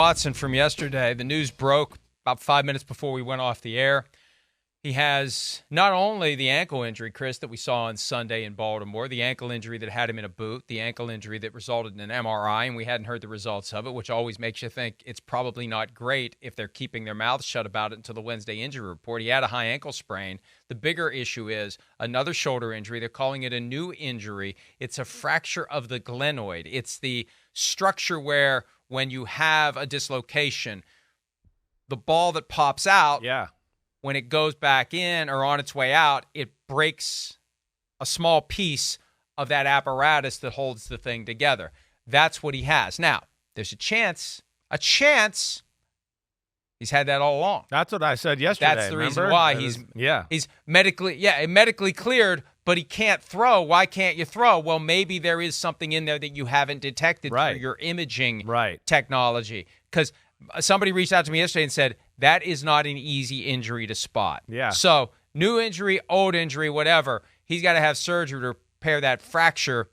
Watson from yesterday. The news broke about 5 minutes before we went off the air. He has not only the ankle injury, Chris, that we saw on Sunday in Baltimore, the ankle injury that had him in a boot, the ankle injury that resulted in an MRI, and we hadn't heard the results of it, which always makes you think it's probably not great if they're keeping their mouths shut about it until the Wednesday injury report. He had a high ankle sprain. The bigger issue is another shoulder injury. They're calling it a new injury. It's a fracture of the glenoid. It's the structure where when you have a dislocation, the ball that pops out, when it goes back in or on its way out, it breaks a small piece of that apparatus that holds the thing together. That's what he has. Now, there's a chance he's had that all along. That's what I said yesterday. That's the reason why he's medically cleared, but he can't throw. Why can't you throw? Well, maybe there is something in there that you haven't detected through your imaging technology. Because somebody reached out to me yesterday and said, that is not an easy injury to spot. So new injury, old injury, whatever, he's got to have surgery to repair that fracture,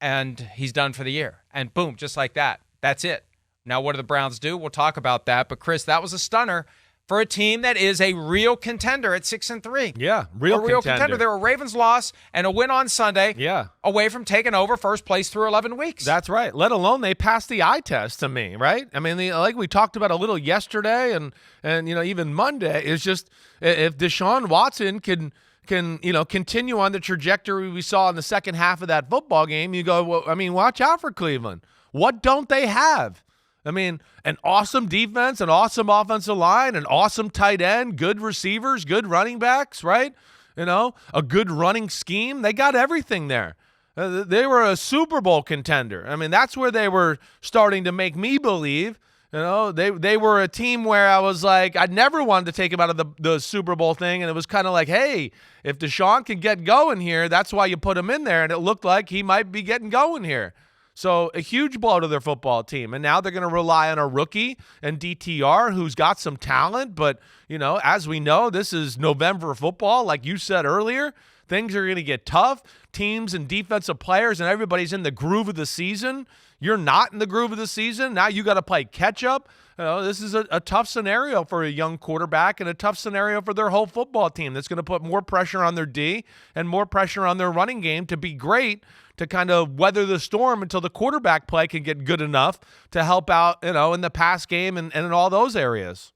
and he's done for the year. And boom, just like that. That's it. Now, what do the Browns do? We'll talk about that. But, Chris, that was a stunner for a team that is a real contender at 6-3. Yeah, real contender. They were a Ravens loss and a win on Sunday away from taking over first place through 11 weeks. That's right. Let alone they passed the eye test to me, right? I mean, like we talked about a little yesterday and even Monday, is just if Deshaun Watson can continue on the trajectory we saw in the second half of that football game, you go, well, I mean, watch out for Cleveland. What don't they have? I mean, an awesome defense, an awesome offensive line, an awesome tight end, good receivers, good running backs, right? A good running scheme. They got everything there. They were a Super Bowl contender. I mean, that's where they were starting to make me believe. They were a team where I was like, I never wanted to take them out of the Super Bowl thing, and it was kind of like, hey, if Deshaun can get going here, that's why you put him in there, and it looked like he might be getting going here. So a huge blow to their football team. And now they're going to rely on a rookie and DTR who's got some talent. But, as we know, this is November football. Like you said earlier, things are going to get tough. Teams and defensive players and everybody's in the groove of the season. You're not in the groove of the season. Now you got to play catch up. This is a tough scenario for a young quarterback and a tough scenario for their whole football team. That's going to put more pressure on their D and more pressure on their running game to be great, to kind of weather the storm until the quarterback play can get good enough to help out, in the pass game and in all those areas.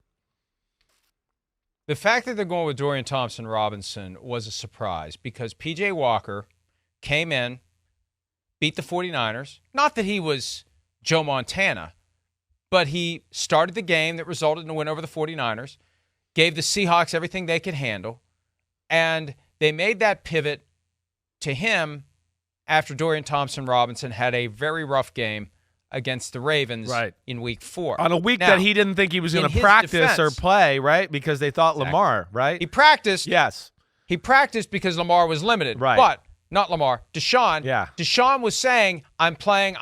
The fact that they're going with Dorian Thompson-Robinson was a surprise because P.J. Walker came in, beat the 49ers. Not that he was Joe Montana, but he started the game that resulted in a win over the 49ers, gave the Seahawks everything they could handle, and they made that pivot to him after Dorian Thompson-Robinson had a very rough game against the Ravens in Week 4. On a week that he didn't think he was going to practice or play, right? Because they thought Lamar, right? He practiced. Yes. He practiced because Lamar was limited. Right. But not Lamar, Deshaun. Yeah. Deshaun was saying, I'm playing.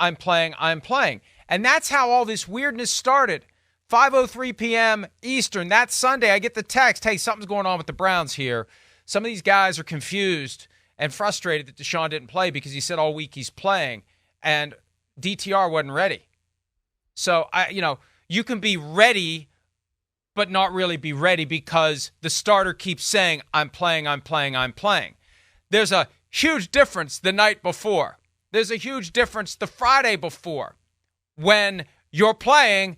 And that's how all this weirdness started. 5:03 p.m. Eastern, that Sunday, I get the text, hey, something's going on with the Browns here. Some of these guys are confused and frustrated that Deshaun didn't play because he said all week he's playing, and DTR wasn't ready. So, you can be ready but not really be ready because the starter keeps saying, I'm playing. There's a huge difference the night before. There's a huge difference the Friday before when you're playing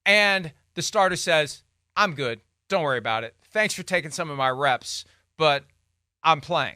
and the starter says, I'm good. Don't worry about it. Thanks for taking some of my reps, but I'm playing.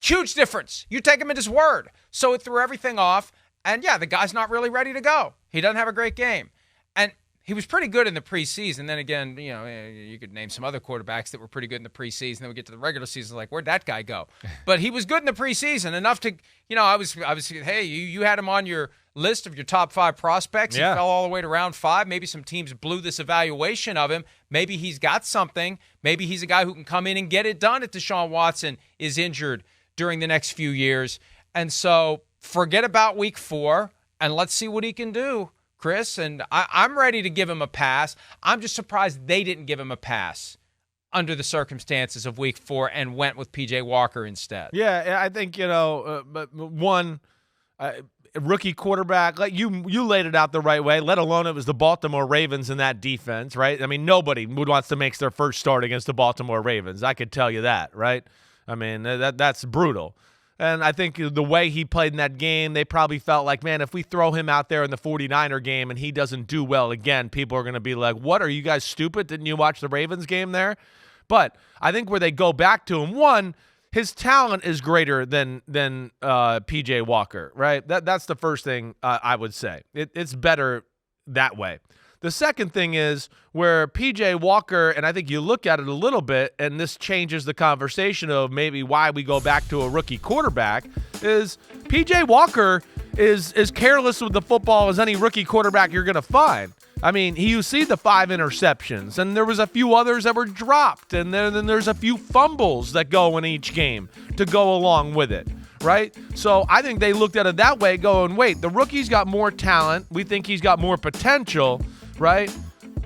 Huge difference. You take him at his word. So it threw everything off. And, the guy's not really ready to go. He doesn't have a great game. And he was pretty good in the preseason. Then again, you could name some other quarterbacks that were pretty good in the preseason. Then we get to the regular season, like, where'd that guy go? But he was good in the preseason, enough to, I was hey, you had him on your list of your top 5 prospects. He fell all the way to round 5. Maybe some teams blew this evaluation of him. Maybe he's got something. Maybe he's a guy who can come in and get it done if Deshaun Watson is injured during the next few years. And so forget about Week 4 and let's see what he can do, Chris. And I'm ready to give him a pass. I'm just surprised they didn't give him a pass under the circumstances of Week 4 and went with P.J. Walker instead. Yeah, I think, but one, rookie quarterback, like you laid it out the right way, let alone it was the Baltimore Ravens in that defense, right? I mean, nobody would wants to make their first start against the Baltimore Ravens. I could tell you that, right? I mean, that's brutal. And I think the way he played in that game, they probably felt like, man, if we throw him out there in the 49er game and he doesn't do well again, people are going to be like, what, are you guys stupid? Didn't you watch the Ravens game there? But I think where they go back to him, one, his talent is greater than P.J. Walker, right? That's the first thing I would say. It's better that way. The second thing is where P.J. Walker, and I think you look at it a little bit, and this changes the conversation of maybe why we go back to a rookie quarterback, is P.J. Walker is as careless with the football as any rookie quarterback you're going to find. I mean, you see the 5 interceptions, and there was a few others that were dropped, and then there's a few fumbles that go in each game to go along with it, right? So I think they looked at it that way, going, wait, the rookie's got more talent. We think he's got more potential, right?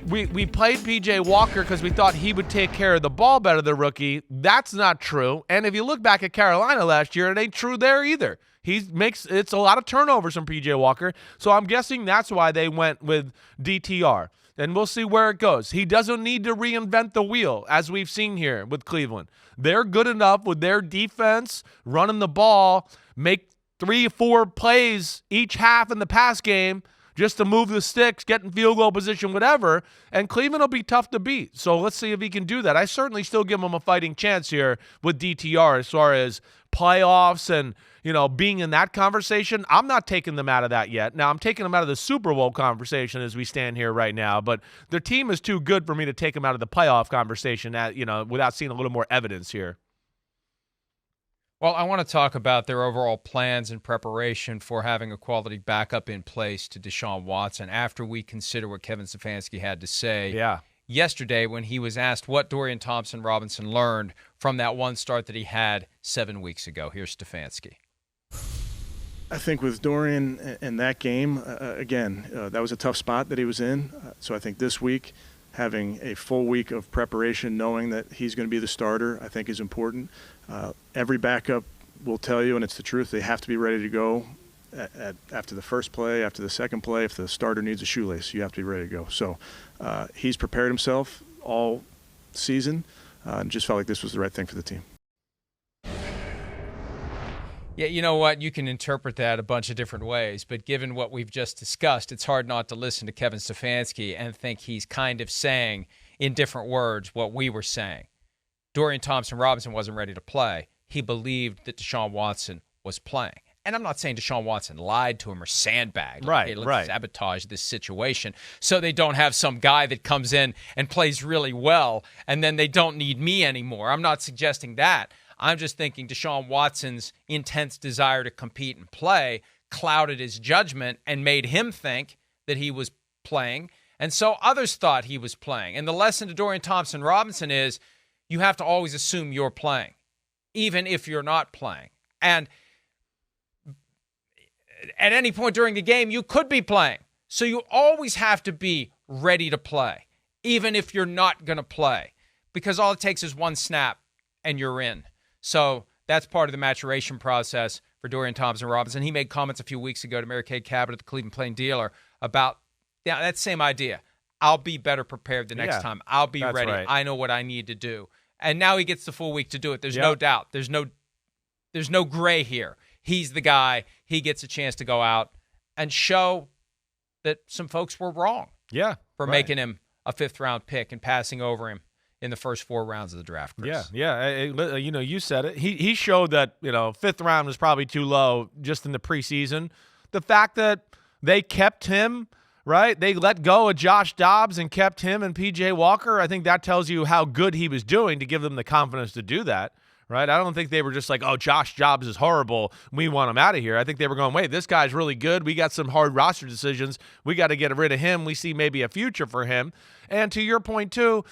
We played P.J. Walker because we thought he would take care of the ball better than the rookie. That's not true. And if you look back at Carolina last year, it ain't true there either. It's a lot of turnovers from P.J. Walker, so I'm guessing that's why they went with DTR. And we'll see where it goes. He doesn't need to reinvent the wheel, as we've seen here with Cleveland. They're good enough with their defense, running the ball, make 3 or 4 plays each half in the pass game just to move the sticks, get in field goal position, whatever, and Cleveland will be tough to beat. So let's see if he can do that. I certainly still give him a fighting chance here with DTR as far as playoffs and, being in that conversation. I'm not taking them out of that yet. Now, I'm taking them out of the Super Bowl conversation as we stand here right now, but their team is too good for me to take them out of the playoff conversation without seeing a little more evidence here. Well, I want to talk about their overall plans and preparation for having a quality backup in place to Deshaun Watson after we consider what Kevin Stefanski had to say yesterday when he was asked what Dorian Thompson-Robinson learned from that one start that he had 7 weeks ago. Here's Stefanski. I think with Dorian in that game, again, that was a tough spot that he was in. So I think this week, having a full week of preparation, knowing that he's going to be the starter, I think is important. Every backup will tell you, and it's the truth, they have to be ready to go after the first play, after the second play. If the starter needs a shoelace, you have to be ready to go. So he's prepared himself all season and just felt like this was the right thing for the team. Yeah, you know what? You can interpret that a bunch of different ways, but given what we've just discussed, it's hard not to listen to Kevin Stefanski and think he's kind of saying in different words what we were saying. Dorian Thompson-Robinson wasn't ready to play. He believed that Deshaun Watson was playing. And I'm not saying Deshaun Watson lied to him or sandbagged. Right, hey, let's right. sabotage this situation so they don't have some guy that comes in and plays really well and then they don't need me anymore. I'm not suggesting that. I'm just thinking Deshaun Watson's intense desire to compete and play clouded his judgment and made him think that he was playing. And so others thought he was playing. And the lesson to Dorian Thompson-Robinson is you have to always assume you're playing, even if you're not playing. And at any point during the game, you could be playing. So you always have to be ready to play, even if you're not going to play, because all it takes is one snap and you're in. So that's part of the maturation process for Dorian Thompson-Robinson. He made comments a few weeks ago to Mary Kay Cabot at the Cleveland Plain Dealer about that same idea. I'll be better prepared the next time. I'll be ready. Right. I know what I need to do. And now he gets the full week to do it. There's no doubt. There's no gray here. He's the guy. He gets a chance to go out and show that some folks were wrong for making him a 5th-round pick and passing over him in the first 4 rounds of the draft, Chris. You said it. He showed that, 5th round was probably too low just in the preseason. The fact that they kept him, right? They let go of Josh Dobbs and kept him and P.J. Walker. I think that tells you how good he was doing to give them the confidence to do that. Right? I don't think they were just like, oh, Josh Dobbs is horrible. We want him out of here. I think they were going, wait, this guy's really good. We got some hard roster decisions. We got to get rid of him. We see maybe a future for him. And to your point, too,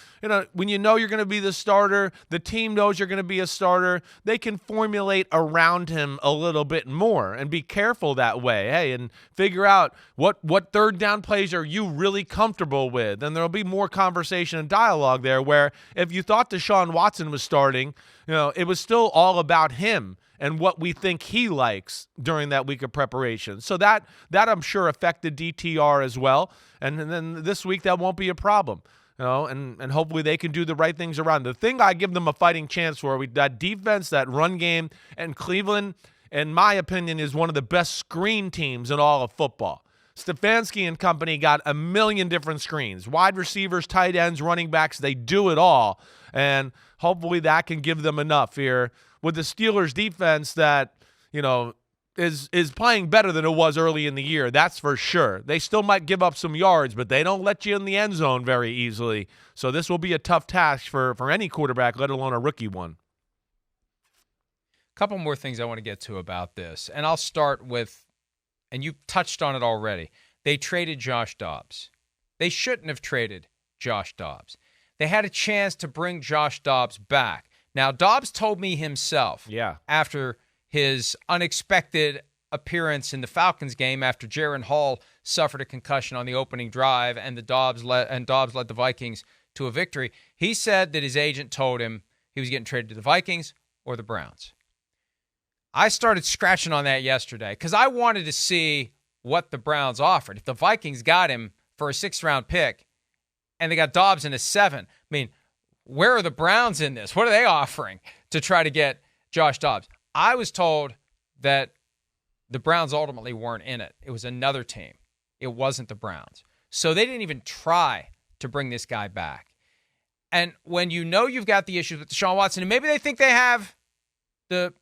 when you know you're going to be the starter, the team knows you're going to be a starter, they can formulate around him a little bit more and be careful that way. Hey, and figure out what 3rd down plays are you really comfortable with. And there'll be more conversation and dialogue there where if you thought Deshaun Watson was starting, it was still all about him and what we think he likes during that week of preparation. So that I'm sure affected DTR as well. And then this week that won't be a problem. And hopefully they can do the right things around. The thing I give them a fighting chance for, that defense, that run game, and Cleveland, in my opinion, is one of the best screen teams in all of football. Stefanski and company got a million different screens. Wide receivers, tight ends, running backs, they do it all. And hopefully that can give them enough here with the Steelers defense that, is playing better than it was early in the year. That's for sure. They still might give up some yards, but they don't let you in the end zone very easily. So this will be a tough task for any quarterback, let alone a rookie one. A couple more things I want to get to about this. And I'll start with, and you touched on it already, they traded Josh Dobbs. They shouldn't have traded Josh Dobbs. They had a chance to bring Josh Dobbs back. Now, Dobbs told me himself after his unexpected appearance in the Falcons game after Jaron Hall suffered a concussion on the opening drive and Dobbs led the Vikings to a victory. He said that his agent told him he was getting traded to the Vikings or the Browns. I started scratching on that yesterday because I wanted to see what the Browns offered. If the Vikings got him for a 6th-round pick and they got Dobbs in a 7, where are the Browns in this? What are they offering to try to get Josh Dobbs? I was told that the Browns ultimately weren't in it. It was another team. It wasn't the Browns. So they didn't even try to bring this guy back. And when you've got the issues with Deshaun Watson, and maybe they think they have the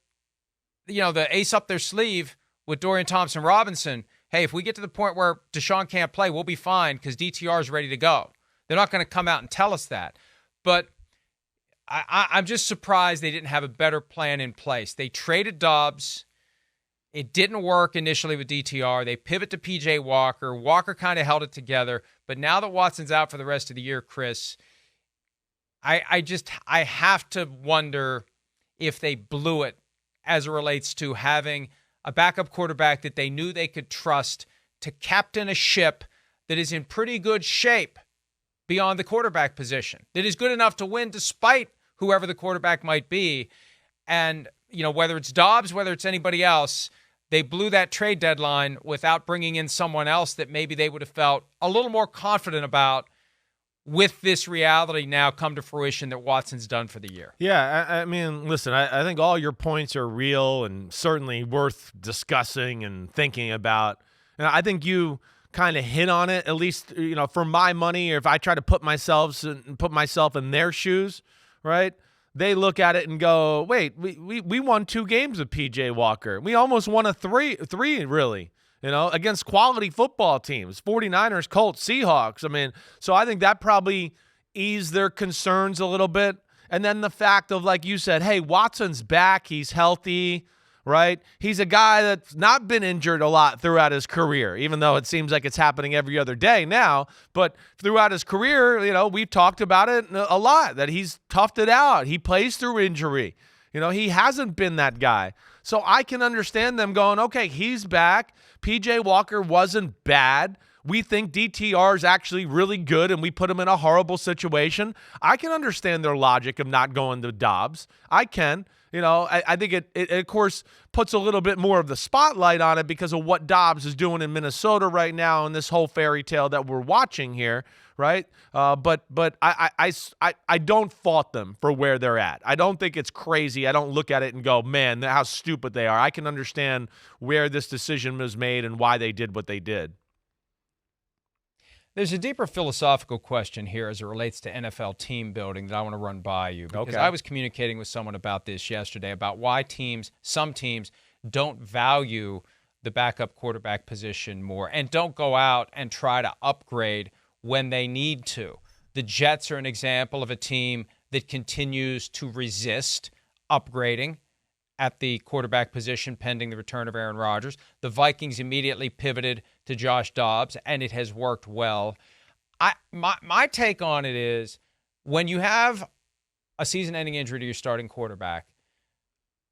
ace up their sleeve with Dorian Thompson-Robinson, hey, if we get to the point where Deshaun can't play, we'll be fine because DTR is ready to go. They're not going to come out and tell us that. But I'm just surprised they didn't have a better plan in place. They traded Dobbs. It didn't work initially with DTR. They pivot to P.J. Walker. Walker kind of held it together. But now that Watson's out for the rest of the year, Chris, I have to wonder if they blew it as it relates to having a backup quarterback that they knew they could trust to captain a ship that is in pretty good shape beyond the quarterback position, that is good enough to win despite whoever the quarterback might be. And, whether it's Dobbs, whether it's anybody else, they blew that trade deadline without bringing in someone else that maybe they would have felt a little more confident about with this reality now come to fruition that Watson's done for the year. Yeah, listen, I think all your points are real and certainly worth discussing and thinking about. And I think you kind of hit on it, at least, for my money, or if I try to put myself in their shoes, right? They look at it and go, wait, we won 2 games with P.J. Walker. We almost won a three really, against quality football teams, 49ers, Colts, Seahawks. So I think that probably eased their concerns a little bit. And then the fact of, like you said, hey, Watson's back, he's healthy, right? He's a guy that's not been injured a lot throughout his career, even though it seems like it's happening every other day now. But throughout his career, we've talked about it a lot, that he's toughed it out. He plays through injury. He hasn't been that guy. So I can understand them going, okay, he's back. P.J. Walker wasn't bad. We think DTR is actually really good, and we put him in a horrible situation. I can understand their logic of not going to Dobbs. I can. I think it, of course, puts a little bit more of the spotlight on it because of what Dobbs is doing in Minnesota right now and this whole fairy tale that we're watching here, right? But I don't fault them for where they're at. I don't think it's crazy. I don't look at it and go, man, how stupid they are. I can understand where this decision was made and why they did what they did. There's a deeper philosophical question here as it relates to NFL team building that I want to run by you, because I was communicating with someone about this yesterday, about why some teams don't value the backup quarterback position more and don't go out and try to upgrade when they need to. The Jets are an example of a team that continues to resist upgrading at the quarterback position pending the return of Aaron Rodgers. The Vikings immediately pivoted to Josh Dobbs, and it has worked well. My take on it is, when you have a season-ending injury to your starting quarterback,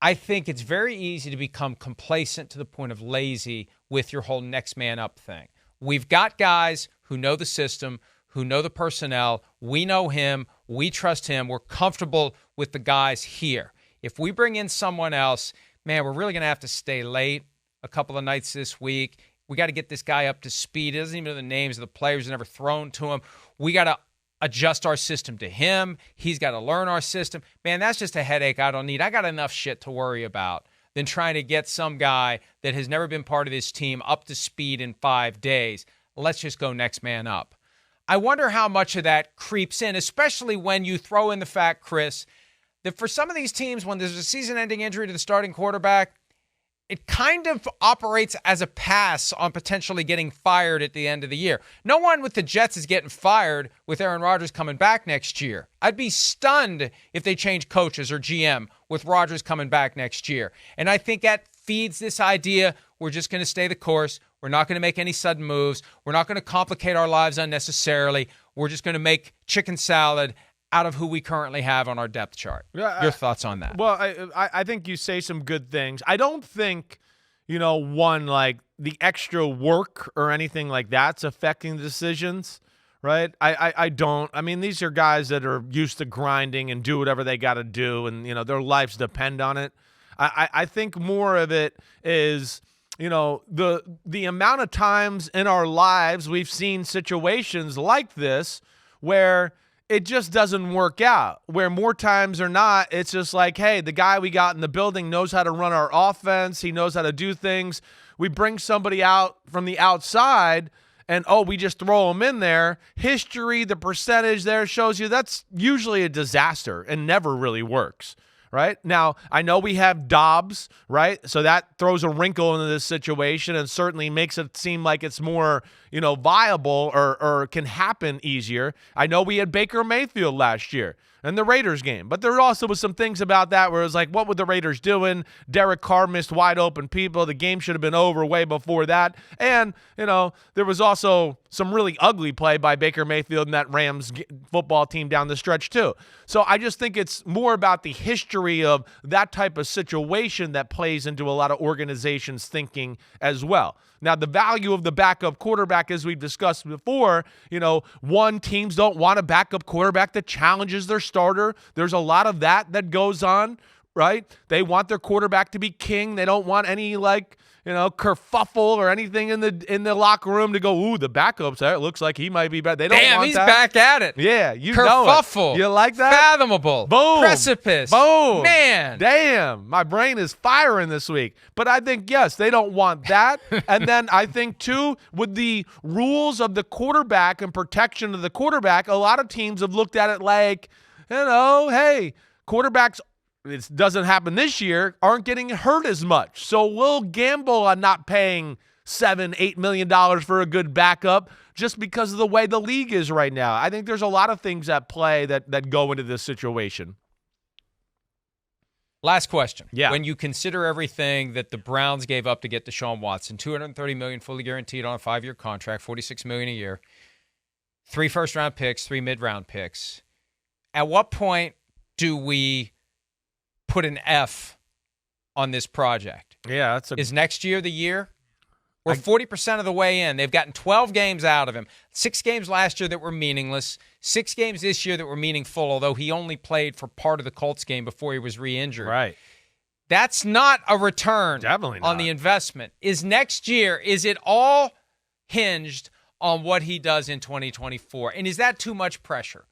I think it's very easy to become complacent to the point of lazy with your whole next man up thing. We've got guys who know the system, who know the personnel. We know him. We trust him. We're comfortable with the guys here. If we bring in someone else, man, we're really going to have to stay late a couple of nights this week. We got to get this guy up to speed. He doesn't even know the names of the players. Never thrown to him. We got to adjust our system to him. He's got to learn our system. Man, that's just a headache I don't need. I got enough shit to worry about than trying to get some guy that has never been part of this team up to speed in 5 days. Let's just go next man up. I wonder how much of that creeps in, especially when you throw in the fact, Chris, that for some of these teams, when there's a season-ending injury to the starting quarterback, it kind of operates as a pass on potentially getting fired at the end of the year. No one with the Jets is getting fired with Aaron Rodgers coming back next year. I'd be stunned if they change coaches or GM with Rodgers coming back next year. And I think that feeds this idea we're just going to stay the course. We're not going to make any sudden moves. We're not going to complicate our lives unnecessarily. We're just going to make chicken salad out of who we currently have on our depth chart. Your thoughts on that? Well, I think you say some good things. I don't think, one, like the extra work or anything like that's affecting the decisions, right? I don't. I mean, these are guys that are used to grinding and do whatever they got to do, and, their lives depend on it. I think more of it is, the amount of times in our lives we've seen situations like this where it just doesn't work out, where more times or not, it's just like, hey, the guy we got in the building knows how to run our offense. He knows how to do things. We bring somebody out from the outside and, we just throw them in there. History, the percentage there shows you that's usually a disaster and never really works. Right? Now, I know we have Dobbs, right? So that throws a wrinkle into this situation and certainly makes it seem like it's more, viable or can happen easier. I know we had Baker Mayfield last year in the Raiders game, but there also was some things about that where it was like, what were the Raiders doing? Derek Carr missed wide open people. The game should have been over way before that. And, there was also some really ugly play by Baker Mayfield and that Rams football team down the stretch too. So I just think it's more about the history of that type of situation that plays into a lot of organizations' thinking as well. Now, the value of the backup quarterback, as we've discussed before, teams don't want a backup quarterback that challenges their starter. There's a lot of that goes on, right? They want their quarterback to be king. They don't want any kerfuffle or anything in the locker room to go, ooh, the backup's there. It looks like he might be better. They don't want that. Damn, he's back at it. Yeah, kerfuffle. Know it. You like that? Fathomable. Boom. Precipice. Boom. Man. Damn, my brain is firing this week. But I think, yes, they don't want that. And then I think, too, with the rules of the quarterback and protection of the quarterback, a lot of teams have looked at it like, hey, quarterbacks, it doesn't happen this year, aren't getting hurt as much. So we'll gamble on not paying $7-8 million for a good backup just because of the way the league is right now. I think there's a lot of things at play that go into this situation. Last question. Yeah. When you consider everything that the Browns gave up to get Deshaun Watson, $230 million fully guaranteed on a 5-year contract, $46 million a year, 3 first-round picks, 3 mid-round picks. At what point do we put an F on this project? Yeah, is next year the year? We're 40% of the way in. They've gotten 12 games out of him. 6 games last year that were meaningless. 6 games this year that were meaningful, although he only played for part of the Colts game before he was re-injured. Right. That's not a return Definitely not. On the investment. Is next year, is it all hinged on what he does in 2024? And is that too much pressure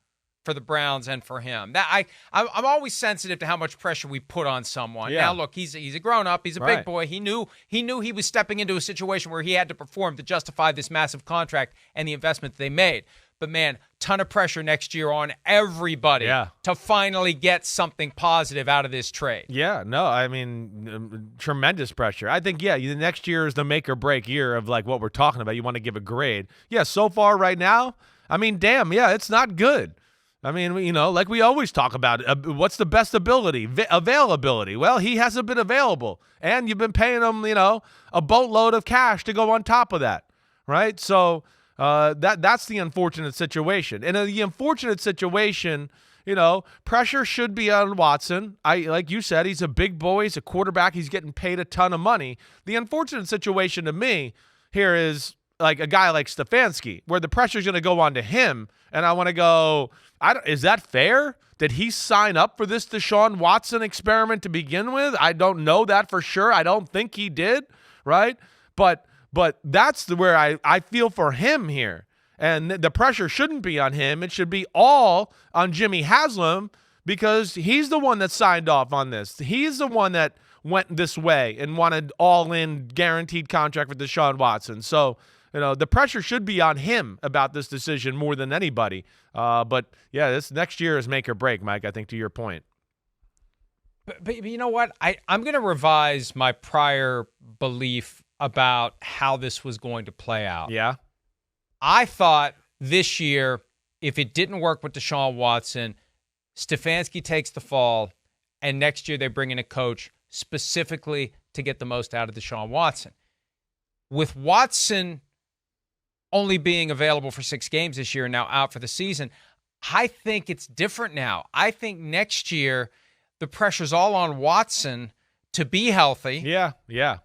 for the Browns and for him? That I'm always sensitive to how much pressure we put on someone. Yeah. Now, look, he's a grown-up. He's a big boy. He knew he was stepping into a situation where he had to perform to justify this massive contract and the investment they made. But, man, ton of pressure next year on everybody to finally get something positive out of this trade. Yeah, no, I mean, tremendous pressure. I think, the next year is the make or break year of like what we're talking about. You want to give a grade. Yeah, so far right now, I mean, damn, it's not good. I mean, like we always talk about, what's the best ability? Availability. Well, he hasn't been available. And you've been paying him, a boatload of cash to go on top of that, right? So that's the unfortunate situation. And in the unfortunate situation, pressure should be on Watson. Like you said, he's a big boy. He's a quarterback. He's getting paid a ton of money. The unfortunate situation to me here is like a guy like Stefanski, where the pressure's going to go on to him, and I want to go, is that fair? Did he sign up for this Deshaun Watson experiment to begin with? I don't know that for sure. I don't think he did, right? But that's where I feel for him here. And the pressure shouldn't be on him. It should be all on Jimmy Haslam, because he's the one that signed off on this. He's the one that went this way and wanted all-in guaranteed contract for Deshaun Watson. So, the pressure should be on him about this decision more than anybody. But yeah, this next year is make or break, Mike, I think, to your point. But you know what? I'm going to revise my prior belief about how this was going to play out. Yeah. I thought this year, if it didn't work with Deshaun Watson, Stefanski takes the fall, and next year they bring in a coach specifically to get the most out of Deshaun Watson. With Watson only being available for 6 games this year and now out for the season, I think it's different now. I think next year the pressure's all on Watson to be healthy. Yeah.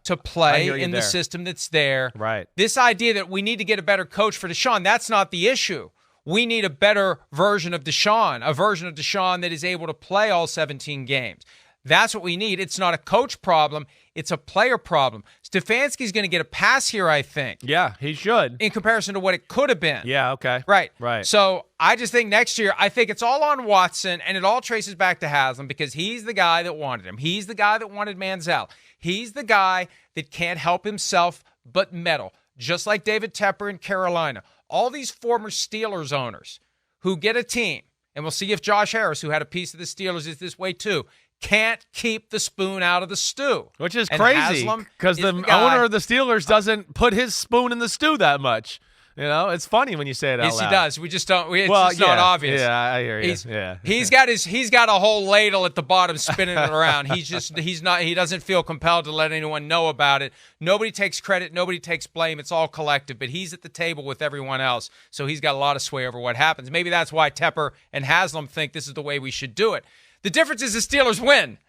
To play in the system that's there. Right. This idea that we need to get a better coach for Deshaun, that's not the issue. We need a better version of Deshaun, a version of Deshaun that is able to play all 17 games. That's what we need. It's not a coach problem. It's a player problem. Stefanski's going to get a pass here, I think. Yeah, he should. In comparison to what it could have been. Yeah, okay. Right. Right. So I just think next year, I think it's all on Watson, and it all traces back to Haslam, because he's the guy that wanted him. He's the guy that wanted Manziel. He's the guy that can't help himself but meddle, just like David Tepper in Carolina. All these former Steelers owners who get a team, and we'll see if Josh Harris, who had a piece of the Steelers, is this way too, can't keep the spoon out of the stew. Which is and crazy, because the owner of the Steelers doesn't put his spoon in the stew that much. It's funny when you say it out loud. Yes, he does. We just don't. It's just not obvious. Yeah, I hear you. He's got a whole ladle at the bottom spinning it around. He doesn't feel compelled to let anyone know about it. Nobody takes credit. Nobody takes blame. It's all collective. But he's at the table with everyone else, so he's got a lot of sway over what happens. Maybe that's why Tepper and Haslam think this is the way we should do it. The difference is the Steelers win.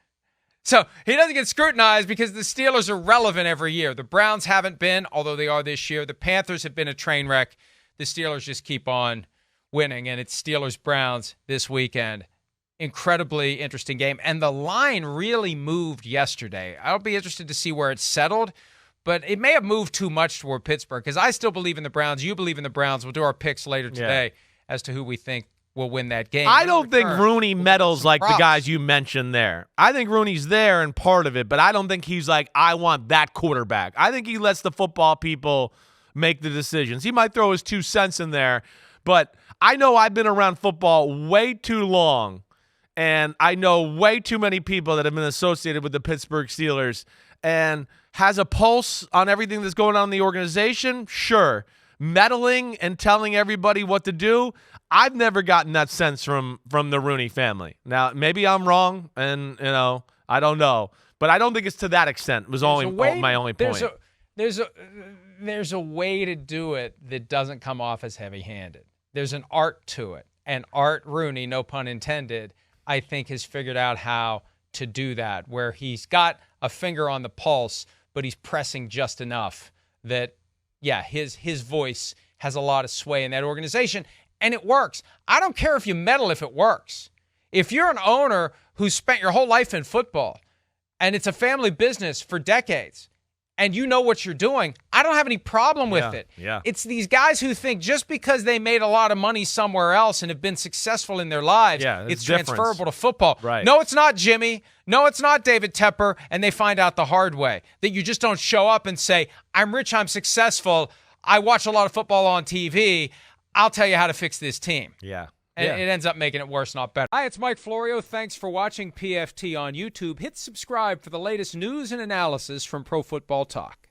So he doesn't get scrutinized because the Steelers are relevant every year. The Browns haven't been, although they are this year. The Panthers have been a train wreck. The Steelers just keep on winning, and it's Steelers-Browns this weekend. Incredibly interesting game. And the line really moved yesterday. I'll be interested to see where it settled, but it may have moved too much toward Pittsburgh, because I still believe in the Browns. You believe in the Browns. We'll do our picks later today as to who we think will win that game. I don't think Rooney meddles like the guys you mentioned there. I think Rooney's there and part of it, but I don't think he's like, I want that quarterback. I think he lets the football people make the decisions. He might throw his 2 cents in there, but I know I've been around football way too long, and I know way too many people that have been associated with the Pittsburgh Steelers, and has a pulse on everything that's going on in the organization. Sure. Meddling and telling everybody what to do, I've never gotten that sense from the Rooney family. Now, maybe I'm wrong, and I don't know, but I don't think it's to that extent. Was my only point. There's a way to do it that doesn't come off as heavy-handed. There's an art to it, and Art Rooney, no pun intended, I think has figured out how to do that, where he's got a finger on the pulse, but he's pressing just enough that, yeah, his voice has a lot of sway in that organization, and it works. I don't care if you meddle if it works. If you're an owner who's spent your whole life in football, and it's a family business for decades, and you know what you're doing, I don't have any problem with it. Yeah. It's these guys who think just because they made a lot of money somewhere else and have been successful in their lives, it's transferable to football. Right. No, it's not, Jimmy. No, it's not David Tepper, and they find out the hard way. That you just don't show up and say, I'm rich, I'm successful, I watch a lot of football on TV, I'll tell you how to fix this team. Yeah. And it ends up making it worse, not better. Hi, it's Mike Florio. Thanks for watching PFT on YouTube. Hit subscribe for the latest news and analysis from Pro Football Talk.